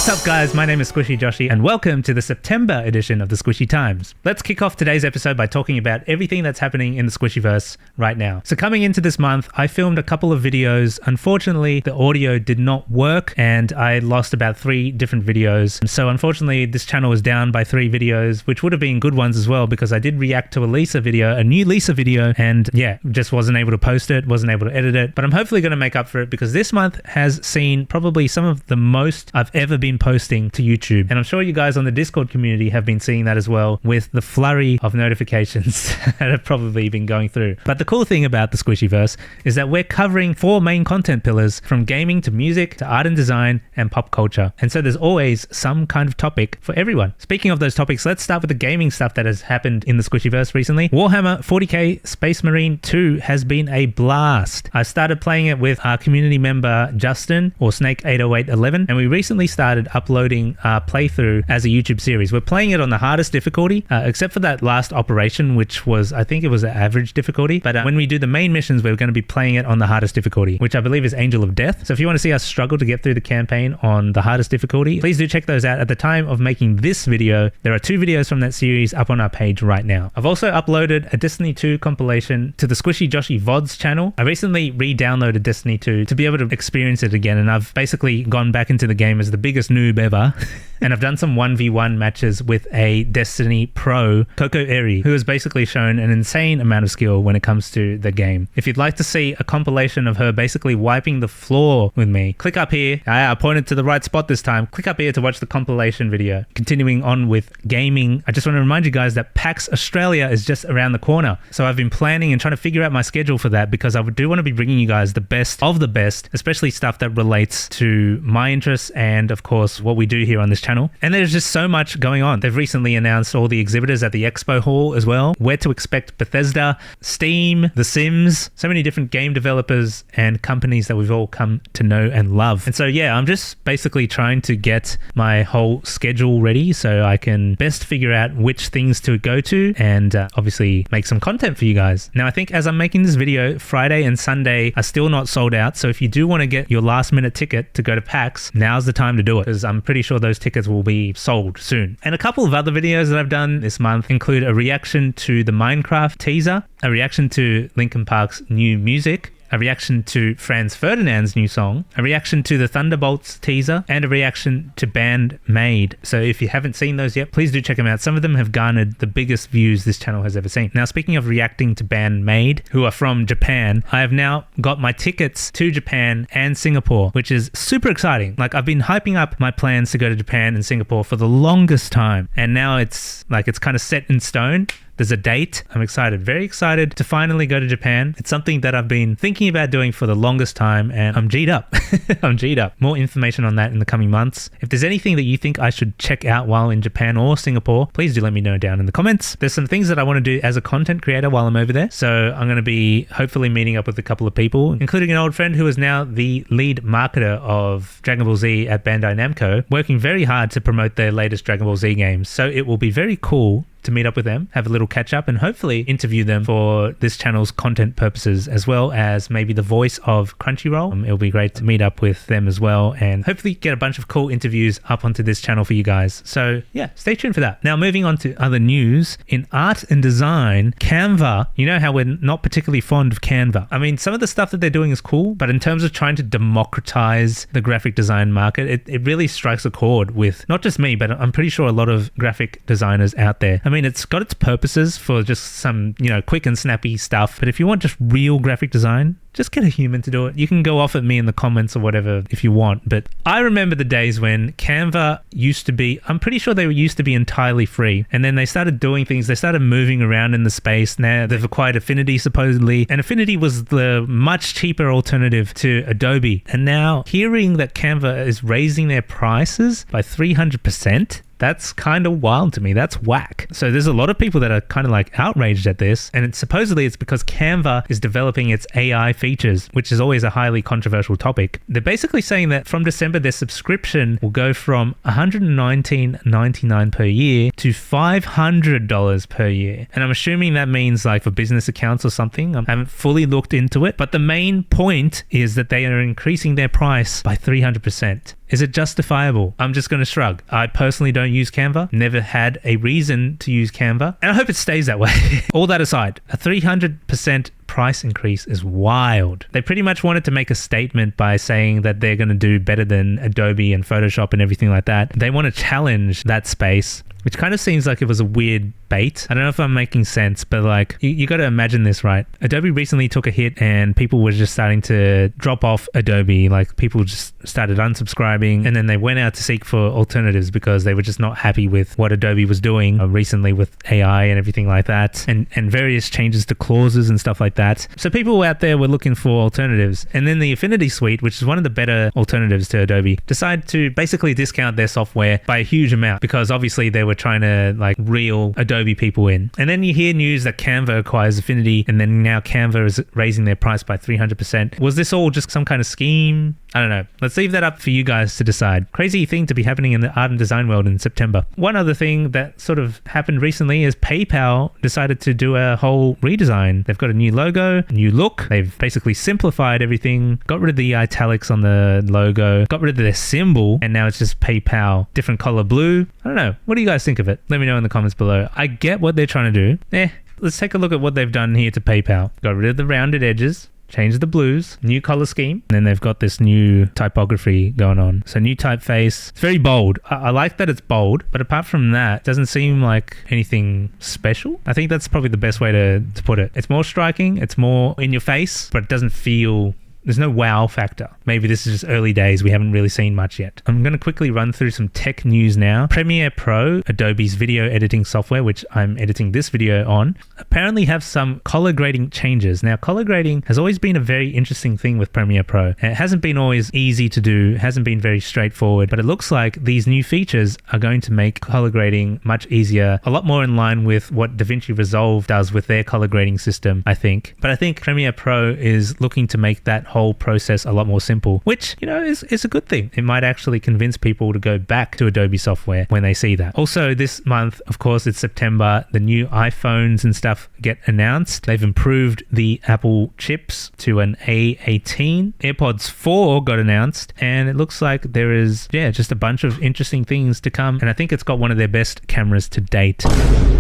What's up guys, my name is Squishy Joshi and welcome to the September edition of the Squishy Times. Let's kick off today's episode by talking about everything that's happening in the Squishyverse right now. So coming into this month, I filmed a couple of videos. Unfortunately, the audio did not work and I lost about 3 different videos. So unfortunately, this channel was down by 3 videos, which would have been good ones as well because I did react to a new Lisa video, and yeah, just wasn't able to post it, wasn't able to edit it. But I'm hopefully going to make up for it because this month has seen probably some of the most I've ever been posting to YouTube. And I'm sure you guys on the Discord community have been seeing that as well with the flurry of notifications that have probably been going through. But the cool thing about the Squishyverse is that we're covering 4 main content pillars, from gaming to music to art and design and pop culture. And so there's always some kind of topic for everyone. Speaking of those topics, let's start with the gaming stuff that has happened in the Squishyverse recently. Warhammer 40k Space Marine 2 has been a blast. I started playing it with our community member Justin, or Snake80811, and we recently started uploading our playthrough as a YouTube series. We're playing it on the hardest difficulty, except for that last operation, which was, I think it was the average difficulty. But when we do the main missions, we're going to be playing it on the hardest difficulty, which I believe is Angel of Death. So if you want to see us struggle to get through the campaign on the hardest difficulty, please do check those out. At the time of making this video, there are 2 videos from that series up on our page right now. I've also uploaded a Destiny 2 compilation to the Squishy Joshi VODs channel. I recently re-downloaded Destiny 2 to be able to experience it again, and I've basically gone back into the game as the biggest noob ever. And I've done some 1v1 matches with a Destiny Pro, Coco Eri, who has basically shown an insane amount of skill when it comes to the game. If you'd like to see a compilation of her basically wiping the floor with me, click up here. I pointed to the right spot this time. Click up here to watch the compilation video. Continuing on with gaming, I just want to remind you guys that PAX Australia is just around the corner. So I've been planning and trying to figure out my schedule for that because I do want to be bringing you guys the best of the best, especially stuff that relates to my interests and of course what we do here on this channel. And there's just so much going on. They've recently announced all the exhibitors at the Expo Hall as well, where to expect Bethesda, Steam, The Sims, so many different game developers and companies that we've all come to know and love. And so yeah, I'm just basically trying to get my whole schedule ready so I can best figure out which things to go to and obviously make some content for you guys. Now I think as I'm making this video, Friday and Sunday are still not sold out. So if you do want to get your last minute ticket to go to PAX, now's the time to do it because I'm pretty sure those tickets will be sold soon. And a couple of other videos that I've done this month include a reaction to the Minecraft teaser, a reaction to Linkin Park's new music, a reaction to Franz Ferdinand's new song, a reaction to the Thunderbolts teaser, and a reaction to Band Made. So if you haven't seen those yet, please do check them out. Some of them have garnered the biggest views this channel has ever seen. Now, speaking of reacting to Band Made, who are from Japan, I have now got my tickets to Japan and Singapore, which is super exciting. Like, I've been hyping up my plans to go to Japan and Singapore for the longest time, and now it's kind of set in stone. There's a date. I'm excited, very excited to finally go to Japan. It's something that I've been thinking about doing for the longest time and I'm G'd up. I'm G'd up. More information on that in the coming months. If there's anything that you think I should check out while in Japan or Singapore, please do let me know down in the comments. There's some things that I want to do as a content creator while I'm over there. So I'm going to be hopefully meeting up with a couple of people, including an old friend who is now the lead marketer of Dragon Ball Z at Bandai Namco, working very hard to promote their latest Dragon Ball Z games. So it will be very cool to meet up with them, have a little catch up, and hopefully interview them for this channel's content purposes, as well as maybe the voice of Crunchyroll. It'll be great to meet up with them as well and hopefully get a bunch of cool interviews up onto this channel for you guys. So yeah, stay tuned for that. Now moving on to other news. In art and design, CANVA, you know how we're not particularly fond of CANVA. I mean, some of the stuff that they're doing is cool, but in terms of trying to democratize the graphic design market, it really strikes a chord with not just me, but I'm pretty sure a lot of graphic designers out there. I mean, it's got its purposes for just some, quick and snappy stuff. But if you want just real graphic design, just get a human to do it. You can go off at me in the comments or whatever if you want. But I remember the days when Canva used to be, I'm pretty sure they used to be entirely free. And then they started doing things. They started moving around in the space. Now they've acquired Affinity supposedly. And Affinity was the much cheaper alternative to Adobe. And now hearing that Canva is raising their prices by 300%, that's kind of wild to me. That's whack. So there's a lot of people that are kind of like outraged at this. And supposedly it's because Canva is developing its AI features, which is always a highly controversial topic. They're basically saying that from December, their subscription will go from $119.99 per year to $500 per year. And I'm assuming that means like for business accounts or something. I haven't fully looked into it. But the main point is that they are increasing their price by 300%. Is it justifiable? I'm just going to shrug. I personally don't use Canva, never had a reason to use Canva, and I hope it stays that way. All that aside, a 300% price increase is wild. They pretty much wanted to make a statement by saying that they're going to do better than Adobe and Photoshop and everything like that. They want to challenge that space, which kind of seems like it was a weird bait. I don't know if I'm making sense, but like you got to imagine this, right? Adobe recently took a hit and people were just starting to drop off Adobe. Like people just started unsubscribing, and then they went out to seek for alternatives because they were just not happy with what Adobe was doing recently with AI and everything like that, and various changes to clauses and stuff like that. So people out there were looking for alternatives, and then the Affinity Suite, which is one of the better alternatives to Adobe, decided to basically discount their software by a huge amount because obviously they were trying to like reel Adobe people in. And then you hear news that Canva acquires Affinity, and then now Canva is raising their price by 300%. Was this all just some kind of scheme? I don't know. Let's leave that up for you guys to decide. Crazy thing to be happening in the art and design world in September. One other thing that sort of happened recently is PayPal decided to do a whole redesign. They've got a new logo, a new look. They've basically simplified everything, got rid of the italics on the logo, got rid of their symbol, and now it's just PayPal, different color blue. I don't know. What do you guys think of it? Let me know in the comments below. I get what they're trying to do. Let's take a look at what they've done here to PayPal. Got rid of the rounded edges, changed the blues, new color scheme, and then they've got this new typography going on. So new typeface. It's very bold. I like that it's bold, but apart from that, it doesn't seem like anything special. I think that's probably the best way to put it. It's more striking, it's more in your face, but it doesn't feel... There's no wow factor. Maybe this is just early days. We haven't really seen much yet. I'm going to quickly run through some tech news now. Premiere Pro, Adobe's video editing software, which I'm editing this video on, apparently have some color grading changes. Now, color grading has always been a very interesting thing with Premiere Pro. It hasn't been always easy to do, hasn't been very straightforward, but it looks like these new features are going to make color grading much easier, a lot more in line with what DaVinci Resolve does with their color grading system, I think. But I think Premiere Pro is looking to make that whole process a lot more simple, which, you know, is a good thing. It might actually convince people to go back to Adobe software when they see that. Also this month, of course, it's September, the new iPhones and stuff get announced. They've improved the Apple chips to an A18. AirPods 4 got announced, and it looks like there is, just a bunch of interesting things to come, and I think it's got one of their best cameras to date.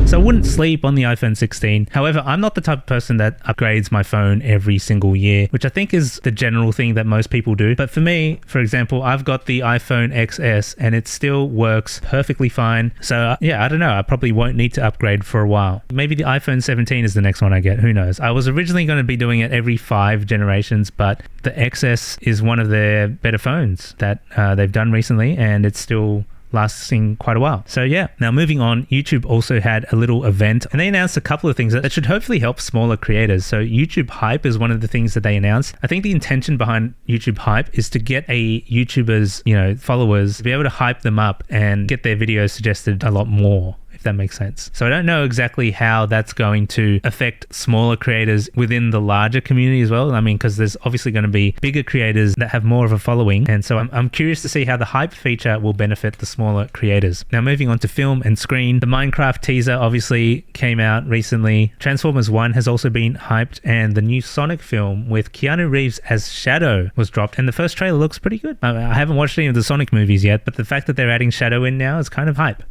So I wouldn't sleep on the iPhone 16. However, I'm not the type of person that upgrades my phone every single year, which I think is the general thing that most people do. But for me, for example, I've got the iPhone XS and it still works perfectly fine. So I don't know. I probably won't need to upgrade for a while. Maybe the iPhone 17 is the next one I get. Who knows? I was originally going to be doing it every 5 generations, but the XS is one of their better phones that they've done recently, and it's still lasting quite a while. So now moving on, YouTube also had a little event, and they announced a couple of things that should hopefully help smaller creators. So YouTube Hype is one of the things that they announced. I think the intention behind YouTube Hype is to get a YouTuber's, followers, to be able to hype them up and get their videos suggested a lot more, if that makes sense. So I don't know exactly how that's going to affect smaller creators within the larger community as well. I mean, because there's obviously going to be bigger creators that have more of a following. And so I'm curious to see how the hype feature will benefit the smaller creators. Now moving on to film and screen, the Minecraft teaser obviously came out recently. Transformers 1 has also been hyped, and the new Sonic film with Keanu Reeves as Shadow was dropped, and the first trailer looks pretty good. I haven't watched any of the Sonic movies yet, but the fact that they're adding Shadow in now is kind of hype.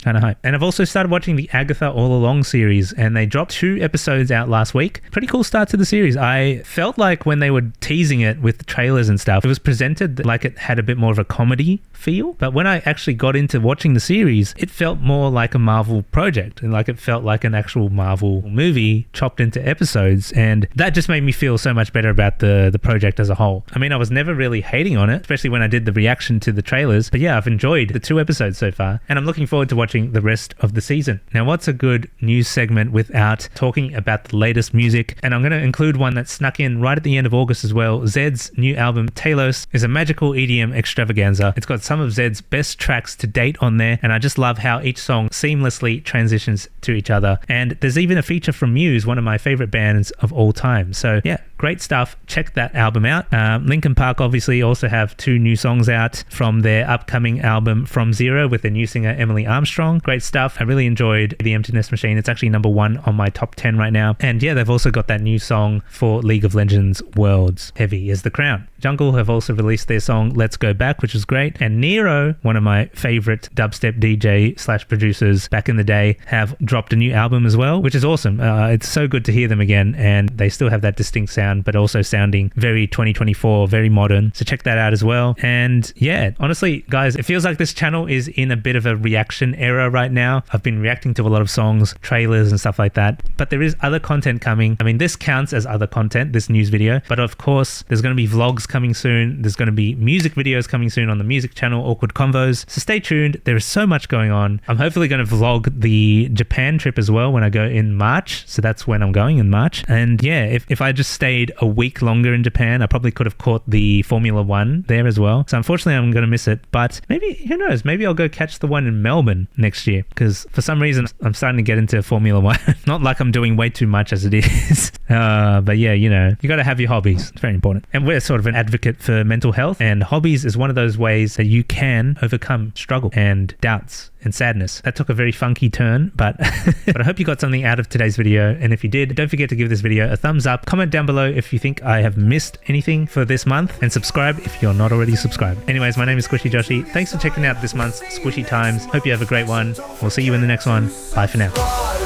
And I've also started watching the Agatha All Along series, and they dropped 2 episodes out last week. Pretty cool start to the series. I felt like when they were teasing it with the trailers and stuff, it was presented like it had a bit more of a comedy feel. But when I actually got into watching the series, it felt more like a Marvel project, and like it felt like an actual Marvel movie chopped into episodes. And that just made me feel so much better about the project as a whole. I mean, I was never really hating on it, especially when I did the reaction to the trailers. But I've enjoyed the 2 episodes so far, and I'm looking forward to watching the rest of the season. Now, what's a good news segment without talking about the latest music? And I'm going to include one that snuck in right at the end of August as well. Zed's new album, Talos, is a magical EDM extravaganza. It's got some of Zed's best tracks to date on there, and I just love how each song seamlessly transitions to each other. And there's even a feature from Muse, one of my favorite bands of all time. So great stuff. Check that album out. Linkin Park obviously also have 2 new songs out from their upcoming album From Zero with their new singer Emily Armstrong. Great stuff. I really enjoyed The Emptiness Machine. It's actually number 1 on my top 10 right now. And yeah, they've also got that new song for League of Legends Worlds, Heavy as the Crown. Jungle have also released their song Let's Go Back, which is great. And Nero, one of my favorite dubstep DJ / producers back in the day, have dropped a new album as well, which is awesome. It's so good to hear them again, and they still have that distinct sound, but also sounding very 2024, very modern. So check that out as well. And yeah, honestly, guys, it feels like this channel is in a bit of a reaction era right now. I've been reacting to a lot of songs, trailers and stuff like that, but there is other content coming. I mean, this counts as other content, this news video, but of course, there's going to be vlogs coming soon. There's going to be music videos coming soon on the music channel, Awkward Convos. So stay tuned. There is so much going on. I'm hopefully going to vlog the Japan trip as well when I go in March. So that's when I'm going, in March. And yeah, if I just stayed a week longer in Japan, I probably could have caught the Formula One there as well. So unfortunately, I'm going to miss it. But maybe, who knows, maybe I'll go catch the one in Melbourne next year, because for some reason, I'm starting to get into Formula One. Not like I'm doing way too much as it is. But yeah, you know, you got to have your hobbies. It's very important. And we're sort of an advocate for mental health, and hobbies is one of those ways that you can overcome struggle and doubts and sadness. That took a very funky turn, but but I hope you got something out of today's video. And if you did, don't forget to give this video a thumbs up. Comment down below if you think I have missed anything for this month, and subscribe if you're not already subscribed. Anyways, my name is Squishy Joshi. Thanks for checking out this month's Squishy Times. Hope you have a great one. We'll see you in the next one. Bye for now.